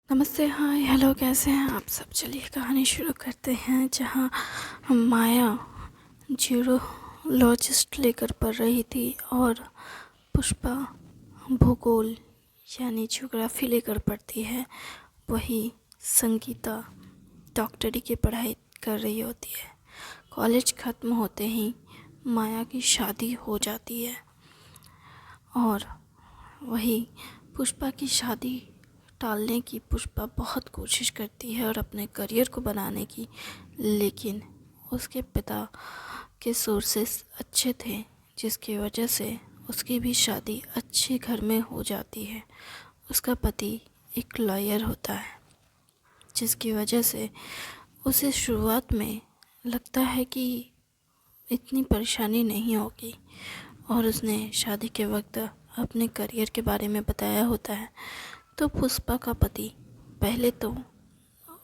नमस्ते, हाय, हेलो, कैसे हैं आप सब। चलिए कहानी शुरू करते हैं। जहाँ माया जीरोलॉजिस्ट लेकर पढ़ रही थी और पुष्पा भूगोल यानी ज्योग्राफी लेकर पढ़ती है, वही संगीता डॉक्टरी की पढ़ाई कर रही होती है। कॉलेज ख़त्म होते ही माया की शादी हो जाती है और वही पुष्पा की शादी टालने की पुष्पा बहुत कोशिश करती है और अपने करियर को बनाने की, लेकिन उसके पिता के सोर्सेस अच्छे थे जिसकी वजह से उसकी भी शादी अच्छे घर में हो जाती है। उसका पति एक लॉयर होता है जिसकी वजह से उसे शुरुआत में लगता है कि इतनी परेशानी नहीं होगी और उसने शादी के वक्त अपने करियर के बारे में बताया होता है। तो पुष्पा का पति पहले तो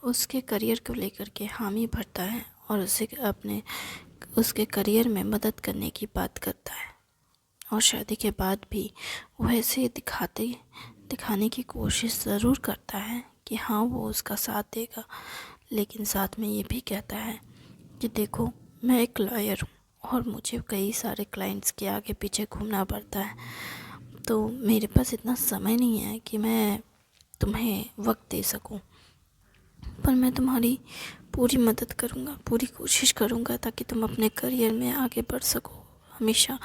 उसके करियर को लेकर के हामी भरता है और उसके करियर में मदद करने की बात करता है और शादी के बाद भी वो ऐसे दिखाने की कोशिश ज़रूर करता है कि हाँ वो उसका साथ देगा, लेकिन साथ में ये भी कहता है कि देखो मैं एक लॉयर हूँ और मुझे कई सारे क्लाइंट्स के आगे पीछे घूमना पड़ता है, तो मेरे पास इतना समय नहीं है कि मैं तुम्हें वक्त दे सकूं, पर मैं तुम्हारी पूरी मदद करूंगा, पूरी कोशिश करूंगा ताकि तुम अपने करियर में आगे बढ़ सको, हमेशा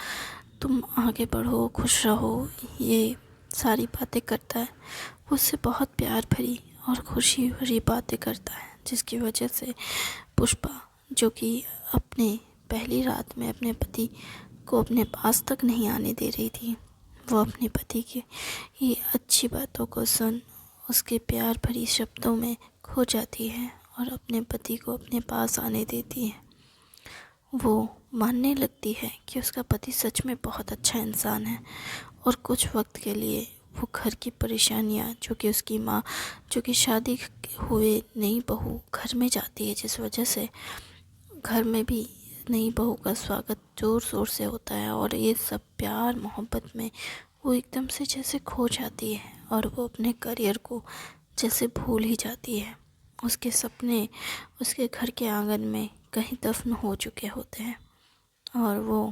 तुम आगे बढ़ो, खुश रहो। ये सारी बातें करता है। वो उससे बहुत प्यार भरी और खुशी भरी बातें करता है, जिसकी वजह से पुष्पा, जो कि अपने पहली रात में अपने पति को अपने पास तक नहीं आने दे रही थी, वो अपने पति की ये अच्छी बातों को सुन उसके प्यार भरी शब्दों में खो जाती है और अपने पति को अपने पास आने देती है। वो मानने लगती है कि उसका पति सच में बहुत अच्छा इंसान है और कुछ वक्त के लिए वो घर की परेशानियाँ, जो कि उसकी माँ, जो कि शादी हुए नई बहू घर में जाती है, जिस वजह से घर में भी नई बहू का स्वागत ज़ोर शोर से होता है और ये सब प्यार मोहब्बत में वो एकदम से जैसे खो जाती है और वो अपने करियर को जैसे भूल ही जाती है। उसके सपने उसके घर के आंगन में कहीं दफन हो चुके होते हैं और वो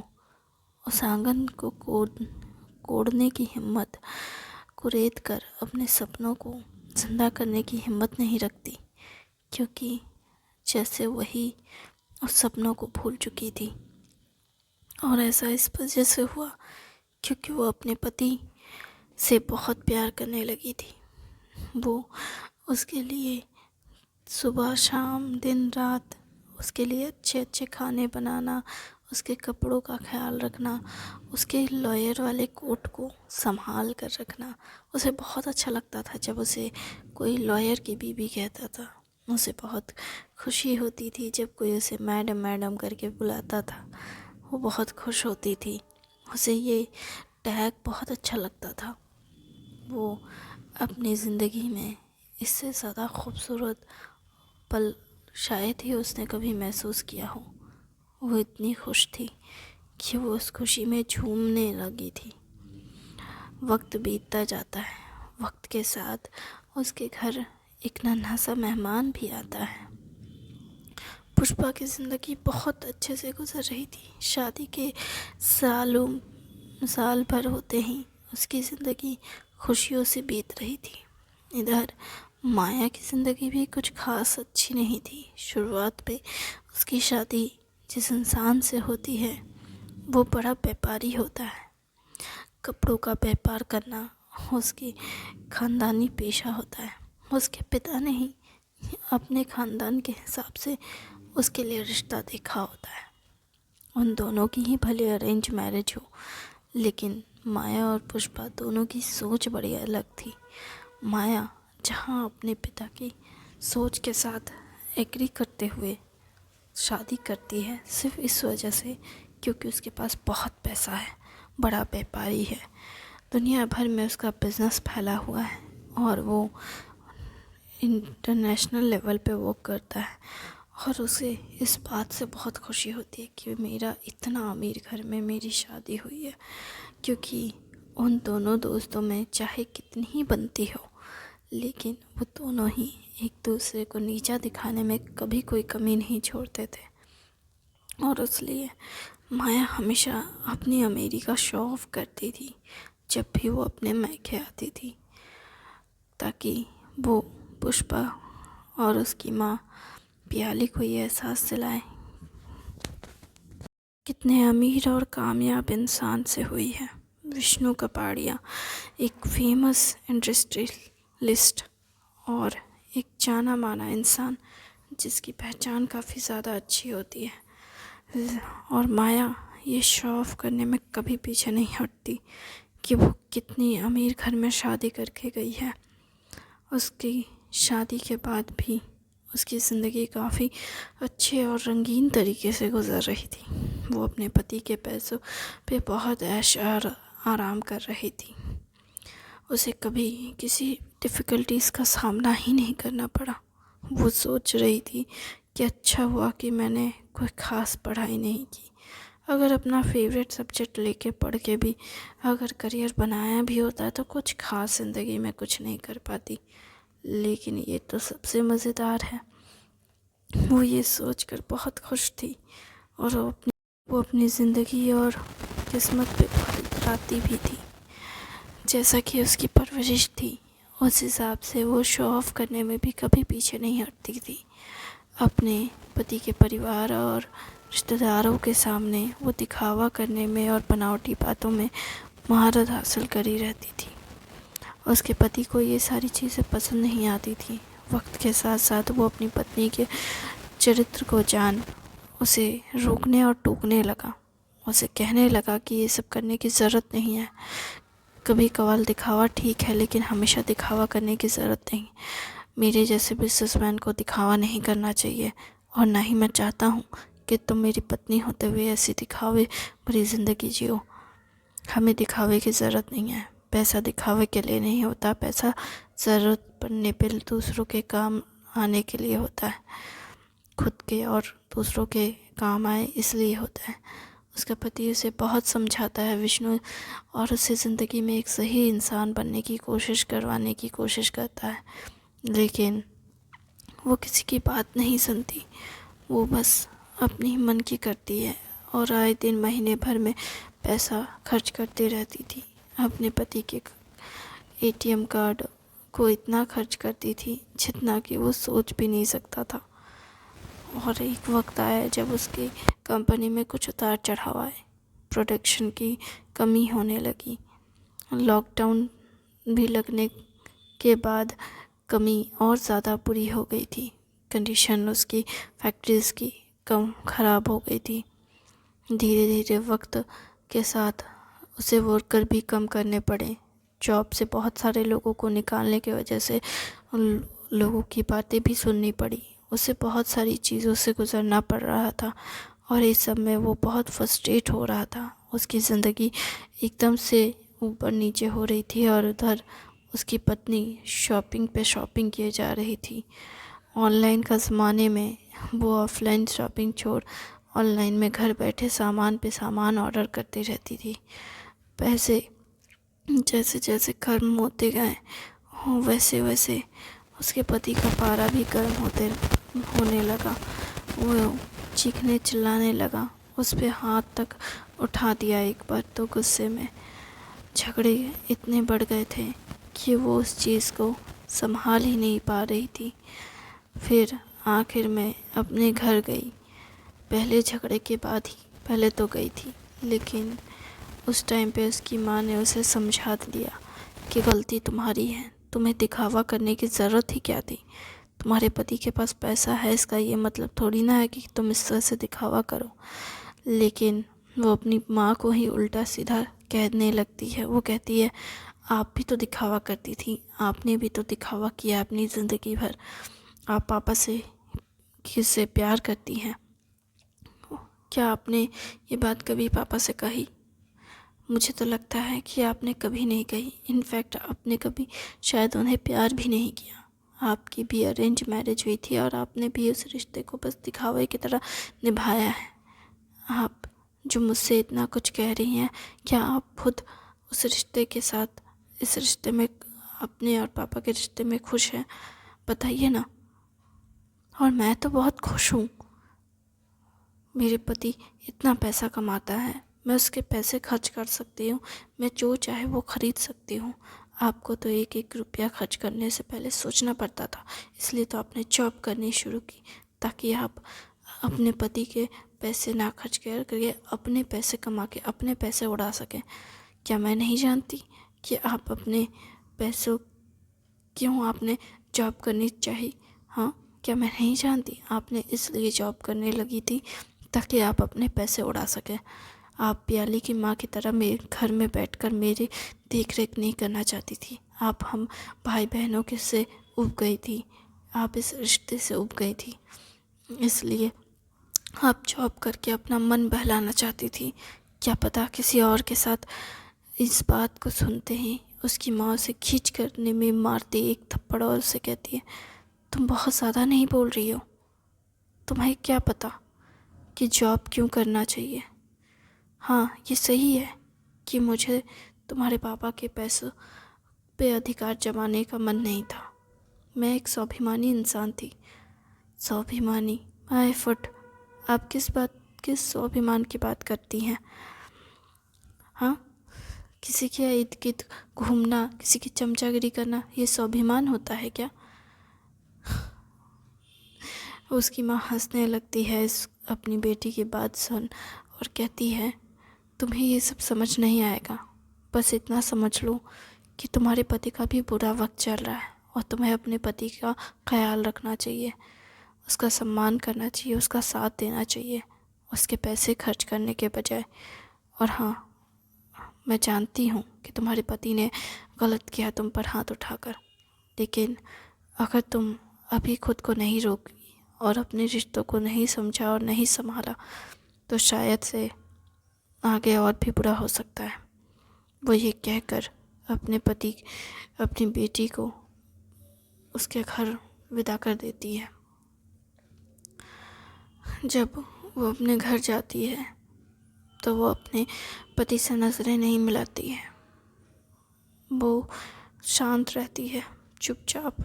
उस आंगन को कोड़ने की हिम्मत, कुरेद कर अपने सपनों को जिंदा करने की हिम्मत नहीं रखती, क्योंकि जैसे वही उस सपनों को भूल चुकी थी। और ऐसा इस वजह से हुआ क्योंकि वो अपने पति से बहुत प्यार करने लगी थी। वो उसके लिए सुबह शाम दिन रात उसके लिए अच्छे अच्छे खाने बनाना, उसके कपड़ों का ख्याल रखना, उसके लॉयर वाले कोट को संभाल कर रखना उसे बहुत अच्छा लगता था। जब उसे कोई लॉयर की बीवी कहता था, उसे बहुत खुशी होती थी। जब कोई उसे मैडम मैडम करके बुलाता था, वो बहुत खुश होती थी। उसे ये टैग बहुत अच्छा लगता था। वो अपनी ज़िंदगी में इससे ज़्यादा खूबसूरत पल शायद ही उसने कभी महसूस किया हो। वो इतनी खुश थी कि वो उस खुशी में झूमने लगी थी। वक्त बीतता जाता है। वक्त के साथ उसके घर एक नन्हा सा मेहमान भी आता है। पुष्पा की ज़िंदगी बहुत अच्छे से गुजर रही थी। शादी के साल भर होते ही उसकी ज़िंदगी खुशियों से बीत रही थी। इधर माया की ज़िंदगी भी कुछ खास अच्छी नहीं थी। शुरुआत पे उसकी शादी जिस इंसान से होती है वो बड़ा व्यापारी होता है। कपड़ों का व्यापार करना उसकी ख़ानदानी पेशा होता है। उसके पिता ने ही अपने ख़ानदान के हिसाब से उसके लिए रिश्ता देखा होता है। उन दोनों की ही भले अरेंज मैरिज हो, लेकिन माया और पुष्पा दोनों की सोच बड़ी अलग थी। माया जहाँ अपने पिता की सोच के साथ एग्री करते हुए शादी करती है, सिर्फ इस वजह से क्योंकि उसके पास बहुत पैसा है, बड़ा व्यापारी है, दुनिया भर में उसका बिज़नेस फैला हुआ है और वो इंटरनेशनल लेवल पे वर्क करता है और उसे इस बात से बहुत खुशी होती है कि मेरा इतना अमीर घर में मेरी शादी हुई है। क्योंकि उन दोनों दोस्तों में चाहे कितनी ही बनती हो, लेकिन वो दोनों ही एक दूसरे को नीचा दिखाने में कभी कोई कमी नहीं छोड़ते थे। और इसलिए माया हमेशा अपनी अमीरी का शो ऑफ करती थी जब भी वो अपने मायके आती थी, ताकि वो पुष्पा और उसकी माँ पियाली को ये एहसास दिलाए कितने अमीर और कामयाब इंसान से हुई है। विष्णु कपाड़िया एक फेमस इंडस्ट्रियलिस्ट और एक जाना माना इंसान जिसकी पहचान काफ़ी ज़्यादा अच्छी होती है। और माया ये शो ऑफ करने में कभी पीछे नहीं हटती कि वो कितनी अमीर घर में शादी करके गई है। उसकी शादी के बाद भी उसकी ज़िंदगी काफ़ी अच्छे और रंगीन तरीके से गुजर रही थी। वो अपने पति के पैसों पे बहुत ऐश और आराम कर रही थी। उसे कभी किसी डिफ़िकल्टीज़ का सामना ही नहीं करना पड़ा। वो सोच रही थी कि अच्छा हुआ कि मैंने कोई ख़ास पढ़ाई नहीं की। अगर अपना फेवरेट सब्जेक्ट लेके पढ़ के भी अगर करियर बनाया भी होता तो कुछ ख़ास ज़िंदगी में कुछ नहीं कर पाती। लेकिन ये तो सबसे मज़ेदार है, वो ये सोचकर बहुत खुश थी और वो अपनी ज़िंदगी और किस्मत पे बहुत इतराती भी थी। जैसा कि उसकी परवरिश थी उस हिसाब से वो शो ऑफ करने में भी कभी पीछे नहीं हटती थी। अपने पति के परिवार और रिश्तेदारों के सामने वो दिखावा करने में और बनावटी बातों में महारत हासिल करी रहती थी। उसके पति को ये सारी चीज़ें पसंद नहीं आती थी। वक्त के साथ साथ वो अपनी पत्नी के चरित्र को जान उसे रोकने और टोकने लगा। उसे कहने लगा कि ये सब करने की ज़रूरत नहीं है, कभी कभार दिखावा ठीक है लेकिन हमेशा दिखावा करने की ज़रूरत नहीं। मेरे जैसे बिजनेसमैन को दिखावा नहीं करना चाहिए और ना ही मैं चाहता हूँ कि तुम मेरी पत्नी होते हुए ऐसी दिखावे भरी ज़िंदगी जियो। हमें दिखावे की ज़रूरत नहीं है। पैसा दिखावे के लिए नहीं होता, पैसा ज़रूरत पड़ने पर दूसरों के काम आने के लिए होता है। खुद के और दूसरों के काम आए इसलिए होता है। उसका पति उसे बहुत समझाता है विष्णु, और उसे ज़िंदगी में एक सही इंसान बनने की कोशिश करवाने की कोशिश करता है, लेकिन वो किसी की बात नहीं सुनती। वो बस अपनी मन की करती है और आए दिन महीने भर में पैसा खर्च करती रहती थी। अपने पति के एटीएम कार्ड को इतना खर्च करती थी जितना कि वो सोच भी नहीं सकता था। और एक वक्त आया जब उसकी कंपनी में कुछ उतार चढ़ाव आए, प्रोडक्शन की कमी होने लगी। लॉकडाउन भी लगने के बाद कमी और ज़्यादा बुरी हो गई थी। कंडीशन उसकी फैक्ट्रीज़ की कम ख़राब हो गई थी। धीरे धीरे वक्त के साथ उसे वर्कर भी कम करने पड़े। जॉब से बहुत सारे लोगों को निकालने की वजह से उन लोगों की बातें भी सुननी पड़ी। उसे बहुत सारी चीज़ों से गुज़रना पड़ रहा था और इस सब में वो बहुत फ्रस्ट्रेट हो रहा था। उसकी ज़िंदगी एकदम से ऊपर नीचे हो रही थी और उधर उसकी पत्नी शॉपिंग पे शॉपिंग किए जा रही थी। ऑनलाइन का ज़माने में वो ऑफ़लाइन शॉपिंग छोड़ ऑनलाइन में घर बैठे सामान पे सामान ऑर्डर करती रहती थी। पैसे जैसे जैसे गर्म होते गए वैसे वैसे उसके पति का पारा भी गर्म होने लगा। वो चीखने चिल्लाने लगा, उस पे हाथ तक उठा दिया एक बार तो गुस्से में। झगड़े इतने बढ़ गए थे कि वो उस चीज़ को संभाल ही नहीं पा रही थी। फिर आखिर में अपने घर गई। पहले झगड़े के बाद ही पहले तो गई थी, लेकिन उस टाइम पे उसकी माँ ने उसे समझा दिया कि गलती तुम्हारी है, तुम्हें दिखावा करने की ज़रूरत ही क्या थी। तुम्हारे पति के पास पैसा है, इसका ये मतलब थोड़ी ना है कि तुम इस तरह से दिखावा करो। लेकिन वो अपनी माँ को ही उल्टा सीधा कहने लगती है। वो कहती है, आप भी तो दिखावा करती थी, आपने भी तो दिखावा किया अपनी ज़िंदगी भर। आप पापा से किससे प्यार करती हैं? क्या आपने ये बात कभी पापा से कही? मुझे तो लगता है कि आपने कभी नहीं कही। इनफैक्ट आपने कभी शायद उन्हें प्यार भी नहीं किया। आपकी भी अरेंज मैरिज हुई थी और आपने भी उस रिश्ते को बस दिखावे की तरह निभाया है। आप जो मुझसे इतना कुछ कह रही हैं, क्या आप खुद उस रिश्ते के साथ इस रिश्ते में अपने और पापा के रिश्ते में खुश हैं? बताइए ना। और मैं तो बहुत खुश हूँ। मेरे पति इतना पैसा कमाता है, मैं उसके पैसे खर्च कर सकती हूँ, मैं जो चाहे वो ख़रीद सकती हूँ। आपको तो एक एक रुपया खर्च करने से पहले सोचना पड़ता था, इसलिए तो आपने जॉब करनी शुरू की, ताकि आप अपने पति के पैसे ना खर्च करके अपने पैसे कमा के अपने पैसे उड़ा सकें। क्या मैं नहीं जानती कि आप अपने पैसों क्यों आपने जॉब करनी चाहिए? हाँ, क्या मैं नहीं जानती? आपने इसलिए जॉब करने लगी थी ताकि आप अपने पैसे उड़ा सकें। आप प्याली की माँ की तरह मेरे घर में बैठकर मेरी देख रेख नहीं करना चाहती थी। आप हम भाई बहनों के से उब गई थी, आप इस रिश्ते से उब गई थी, इसलिए आप जॉब करके अपना मन बहलाना चाहती थी। क्या पता किसी और के साथ। इस बात को सुनते ही उसकी माँ उसे खींच करने में मारती एक थप्पड़ और उसे कहती है, तुम बहुत ज़्यादा नहीं बोल रही हो? तुम्हें क्या पता कि जॉब क्यों करना चाहिए? हाँ, ये सही है कि मुझे तुम्हारे पापा के पैसों पे अधिकार जमाने का मन नहीं था। मैं एक स्वाभिमानी इंसान थी। स्वाभिमानी? माय फुट, आप किस स्वाभिमान की बात करती हैं? हाँ, किसी के इर्द गिर्द घूमना, किसी की चमचागिरी करना, ये स्वाभिमान होता है क्या? उसकी माँ हंसने लगती है इस अपनी बेटी की बात सुन और कहती है, तुम्हें ये सब समझ नहीं आएगा। बस इतना समझ लो कि तुम्हारे पति का भी बुरा वक्त चल रहा है और तुम्हें अपने पति का ख्याल रखना चाहिए, उसका सम्मान करना चाहिए, उसका साथ देना चाहिए, उसके पैसे खर्च करने के बजाय। और हाँ, मैं जानती हूँ कि तुम्हारे पति ने गलत किया तुम पर हाथ उठाकर, लेकिन अगर तुम अभी खुद को नहीं रोकी और अपने रिश्तों को नहीं समझा और नहीं संभाला तो शायद से आगे और भी बुरा हो सकता है। वो ये कहकर अपनी बेटी को उसके घर विदा कर देती है। जब वो अपने घर जाती है तो वो अपने पति से नज़रें नहीं मिलाती है। वो शांत रहती है, चुपचाप।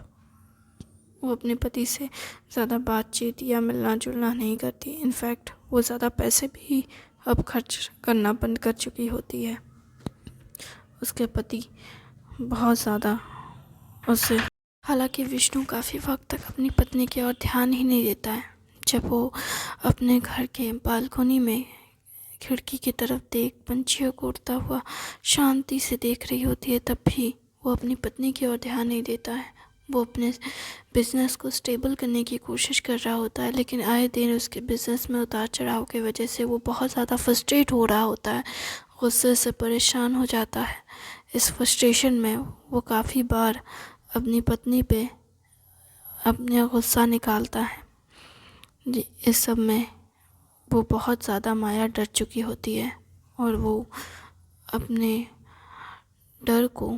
वो अपने पति से ज़्यादा बातचीत या मिलना जुलना नहीं करती। इनफैक्ट वो ज़्यादा पैसे भी अब खर्च करना बंद कर चुकी होती है। उसके पति बहुत ज़्यादा उससे, हालांकि विष्णु काफ़ी वक्त तक अपनी पत्नी की ओर ध्यान ही नहीं देता है। जब वो अपने घर के बालकोनी में खिड़की की तरफ देख पंछियों को उड़ता हुआ शांति से देख रही होती है, तब भी वो अपनी पत्नी की ओर ध्यान नहीं देता है। वो अपने बिज़नेस को स्टेबल करने की कोशिश कर रहा होता है, लेकिन आए दिन उसके बिज़नेस में उतार चढ़ाव की वजह से वो बहुत ज़्यादा फ्रस्ट्रेट हो रहा होता है, गुस्से से परेशान हो जाता है। इस फ्रस्ट्रेशन में वो काफ़ी बार अपनी पत्नी पे अपना गुस्सा निकालता है। इस सब में वो बहुत ज़्यादा माया डर चुकी होती है और वो अपने डर को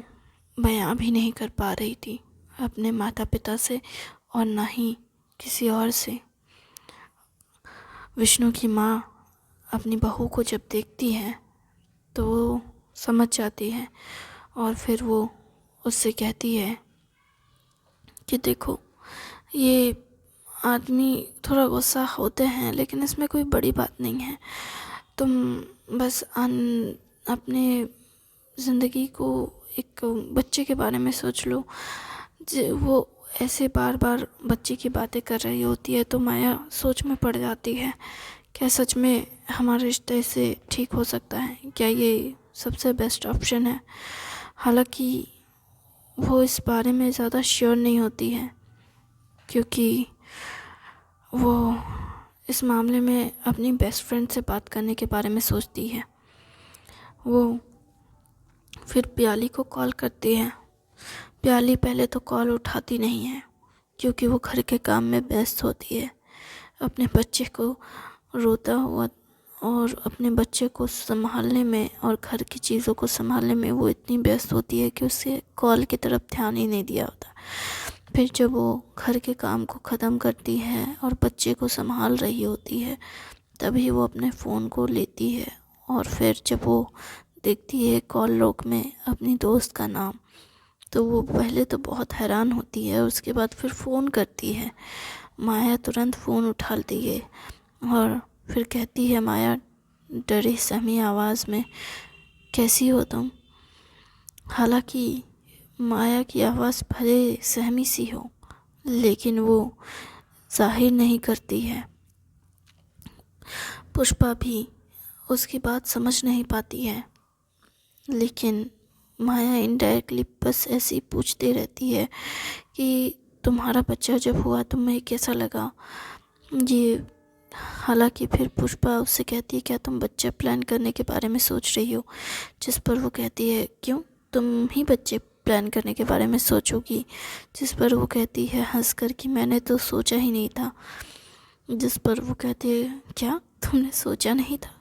बयां भी नहीं कर पा रही थी अपने माता पिता से और ना ही किसी और से। विष्णु की माँ अपनी बहू को जब देखती है तो वो समझ जाती है और फिर वो उससे कहती है कि देखो, ये आदमी थोड़ा गुस्सा होते हैं लेकिन इसमें कोई बड़ी बात नहीं है। तुम बस अपने ज़िंदगी को एक बच्चे के बारे में सोच लो। वो ऐसे बार बार बच्चे की बातें कर रही होती है तो माया सोच में पड़ जाती है, क्या सच में हमारा रिश्ता इससे ठीक हो सकता है? क्या ये सबसे बेस्ट ऑप्शन है? हालांकि वो इस बारे में ज़्यादा श्योर नहीं होती है, क्योंकि वो इस मामले में अपनी बेस्ट फ्रेंड से बात करने के बारे में सोचती है। वो फिर प्याली को कॉल करती है। प्याली पहले तो कॉल उठाती नहीं है क्योंकि वो घर के काम में व्यस्त होती है। अपने बच्चे को रोता हुआ और अपने बच्चे को संभालने में और घर की चीज़ों को संभालने में वो इतनी व्यस्त होती है कि उसे कॉल की तरफ ध्यान ही नहीं दिया होता। फिर जब वो घर के काम को ख़त्म करती है और बच्चे को संभाल रही होती है तभी वो अपने फ़ोन को लेती है और फिर जब वो देखती है कॉल लॉग में अपनी दोस्त का नाम, तो वो पहले तो बहुत हैरान होती है, उसके बाद फिर फ़ोन करती है। माया तुरंत फ़ोन उठाती है और फिर कहती है माया डरी सहमी आवाज़ में, कैसी हो तुम। हालांकि माया की आवाज़ भले सहमी सी हो, लेकिन वो जाहिर नहीं करती है। पुष्पा भी उसकी बात समझ नहीं पाती है, लेकिन माया इनडायरेक्टली बस ऐसे ही पूछती रहती है कि तुम्हारा बच्चा जब हुआ तुम्हें कैसा लगा ये। हालांकि फिर पुष्पा उससे कहती है क्या तुम बच्चा प्लान करने के बारे में सोच रही हो, जिस पर वो कहती है क्यों, तुम ही बच्चे प्लान करने के बारे में सोचोगी। जिस पर वो कहती है हंसकर कि मैंने तो सोचा ही नहीं था। जिस पर वो कहती है क्या तुमने सोचा नहीं था।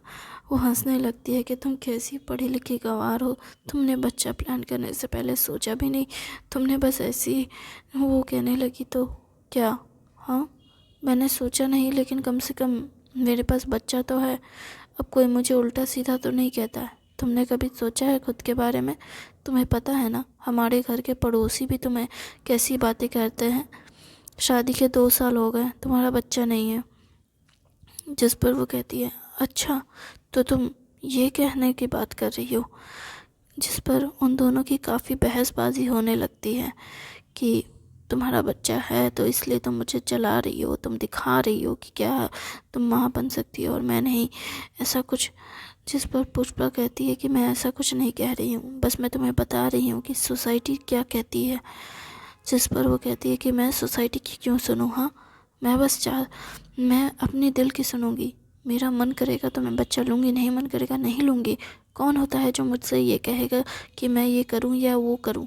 वो हंसने लगती है कि तुम कैसी पढ़ी लिखी गंवार हो, तुमने बच्चा प्लान करने से पहले सोचा भी नहीं, तुमने बस ऐसी। वो कहने लगी तो क्या, हाँ मैंने सोचा नहीं, लेकिन कम से कम मेरे पास बच्चा तो है, अब कोई मुझे उल्टा सीधा तो नहीं कहता है। तुमने कभी सोचा है खुद के बारे में, तुम्हें पता है ना हमारे घर के पड़ोसी भी तुम्हें कैसी बातें करते हैं, शादी के 2 साल हो गए तुम्हारा बच्चा नहीं है। जिस पर वो कहती है अच्छा तो तुम ये कहने की बात कर रही हो। जिस पर उन दोनों की काफ़ी बहसबाजी होने लगती है कि तुम्हारा बच्चा है तो इसलिए तुम मुझे चला रही हो, तुम दिखा रही हो कि क्या तुम माँ बन सकती हो और मैं नहीं, ऐसा कुछ। जिस पर पुष्पा कहती है कि मैं ऐसा कुछ नहीं कह रही हूँ, बस मैं तुम्हें बता रही हूँ कि सोसाइटी क्या कहती है। जिस पर वो कहती है कि मैं सोसाइटी की क्यों सुनूँ, हाँ मैं अपने दिल की सुनूँगी। मेरा मन करेगा तो मैं बच्चा लूँगी, नहीं मन करेगा नहीं लूँगी। कौन होता है जो मुझसे ये कहेगा कि मैं ये करूँ या वो करूँ।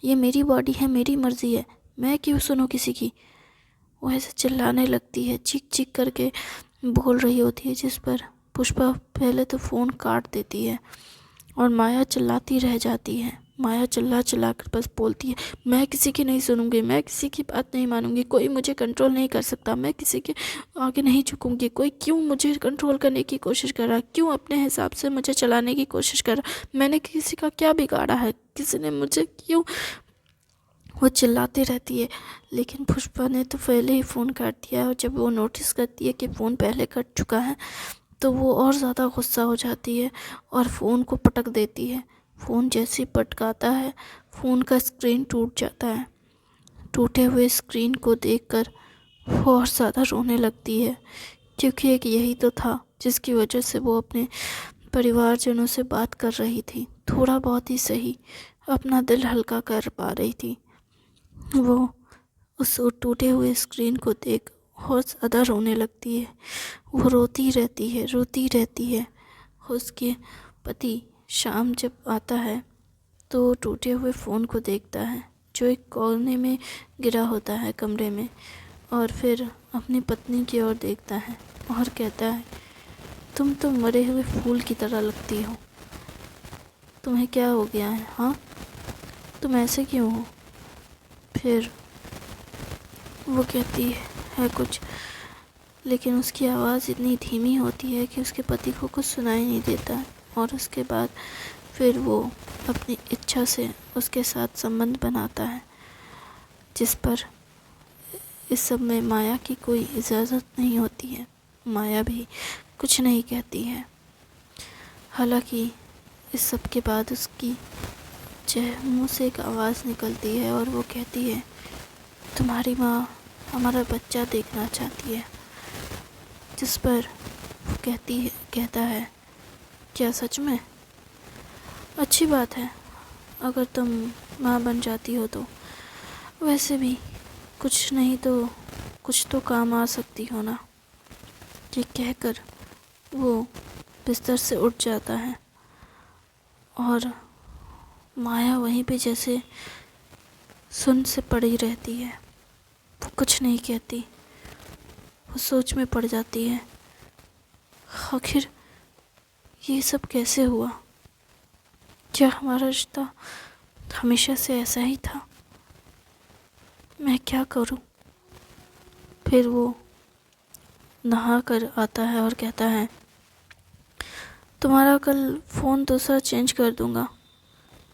ये मेरी बॉडी है, मेरी मर्ज़ी है, मैं क्यों सुनूँ किसी की। वो ऐसे चिल्लाने लगती है, चीख चीख करके बोल रही होती है। जिस पर पुष्पा पहले तो फ़ोन काट देती है और माया चिल्लाती रह जाती है। माया चिल्ला चिल्ला कर बस बोलती है मैं किसी की नहीं सुनूंगी, मैं किसी की बात नहीं मानूंगी, कोई मुझे कंट्रोल नहीं कर सकता, मैं किसी के आगे नहीं झुकूंगी। कोई क्यों मुझे कंट्रोल करने की कोशिश कर रहा, क्यों अपने हिसाब से मुझे चलाने की कोशिश कर रहा, मैंने किसी का क्या बिगाड़ा है, किसी ने मुझे क्यों। वो चिल्लाती रहती है, लेकिन पुष्पा ने तो पहले ही फ़ोन काट दिया। और जब वो नोटिस करती है कि फ़ोन पहले कट चुका है तो वो और ज़्यादा गुस्सा हो जाती है और फ़ोन को पटक देती है। फ़ोन जैसे ही पटकाता है फ़ोन का स्क्रीन टूट जाता है। टूटे हुए स्क्रीन को देखकर वो और ज़्यादा रोने लगती है, क्योंकि एक यही तो था जिसकी वजह से वो अपने परिवारजनों से बात कर रही थी, थोड़ा बहुत ही सही अपना दिल हल्का कर पा रही थी। वो उस टूटे हुए स्क्रीन को देख बहुत ज़्यादा रोने लगती है। वो रोती रहती है रोती रहती है। उसके पति शाम जब आता है तो टूटे हुए फ़ोन को देखता है जो एक कोने में गिरा होता है कमरे में, और फिर अपनी पत्नी की ओर देखता है और कहता है तुम तो मरे हुए फूल की तरह लगती हो, तुम्हें क्या हो गया है, हाँ तुम ऐसे क्यों हो। फिर वो कहती है कुछ, लेकिन उसकी आवाज़ इतनी धीमी होती है कि उसके पति को कुछ सुनाई नहीं देता है। और उसके बाद फिर वो अपनी इच्छा से उसके साथ संबंध बनाता है, जिस पर इस सब में माया की कोई इजाज़त नहीं होती है। माया भी कुछ नहीं कहती है। हालांकि इस सब के बाद उसकी मुँह से एक आवाज़ निकलती है और वो कहती है तुम्हारी माँ हमारा बच्चा देखना चाहती है। जिस पर वो कहता है क्या सच में, अच्छी बात है अगर तुम माँ बन जाती हो तो, वैसे भी कुछ नहीं तो कुछ तो काम आ सकती हो ना। ये कहकर वो बिस्तर से उठ जाता है और माया वहीं पे जैसे सुन से पड़ी रहती है। वो कुछ नहीं कहती, वो सोच में पड़ जाती है आखिर ये सब कैसे हुआ, क्या हमारा रिश्ता हमेशा से ऐसा ही था, मैं क्या करूं। फिर वो नहा कर आता है और कहता है तुम्हारा कल फ़ोन दूसरा चेंज कर दूंगा,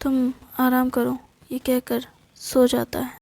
तुम आराम करो, ये कहकर सो जाता है।